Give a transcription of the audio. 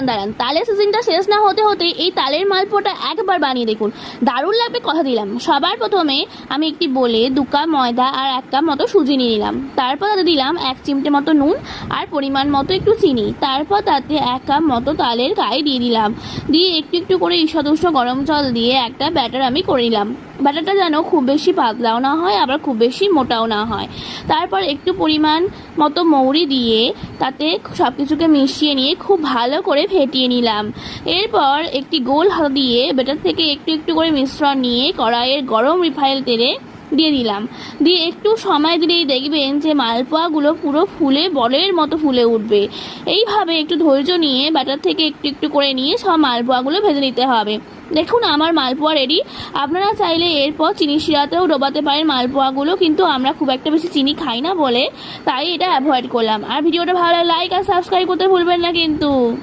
দাঁড়ান, তালের সিজনটা শেষ না হতে হতেই এই তালের মালপোয়াটা একবার বানিয়ে দেখুন, দারুণ লাগবে, কথা দিলাম। সবার প্রথমে আমি একটি বলে 2 কাপ ময়দা আর 1 কাপ মতো সুজি নিয়ে নিলাম। তারপর তাতে দিলাম 1 চিমটে মতো নুন আর পরিমাণ মতো একটু চিনি। তারপর তাতে 1 কাপ মতো তালের কাই দিয়ে দিলাম। দিয়ে একটু একটু করে ঈষৎ উষ্ণ গরম জল দিয়ে একটা ব্যাটার আমি করে নিলাম। ব্যাটারটা যেন খুব বেশি পাতলাও না হয়, আবার খুব বেশি মোটাও না হয়। তারপর একটু পরিমাণ মতো মৌরি দিয়ে তাতে সব কিছুকে মিশিয়ে নিয়ে খুব ভালো করে ফেটিয়ে নিলাম। এরপর একটি গোল হাতা দিয়ে ব্যাটার থেকে একটু একটু করে মিশ্রণ নিয়ে কড়াইয়ের গরম রিফাইন তেলে দিয়ে দিলাম। দিয়ে একটু সময় দিলেই দেখবেন যে মালপোয়াগুলো পুরো ফুলে বলের মতো ফুলে উঠবে। এইভাবে একটু ধৈর্য নিয়ে ব্যাটার থেকে একটু একটু করে নিয়ে সব মালপোয়াগুলো ভেজে নিতে হবে। দেখুন আমার মালপোয়া রেডি। আপনারা চাইলে এরপর চিনি শিরাতেও ডোবাতে পারেন মালপোয়াগুলো, কিন্তু আমরা খুব একটা বেশি চিনি খাই না বলে তাই এটা অ্যাভয়েড করলাম। আর ভিডিওটা ভালো লাগলে লাইক আর সাবস্ক্রাইব করতে ভুলবেন না কিন্তু।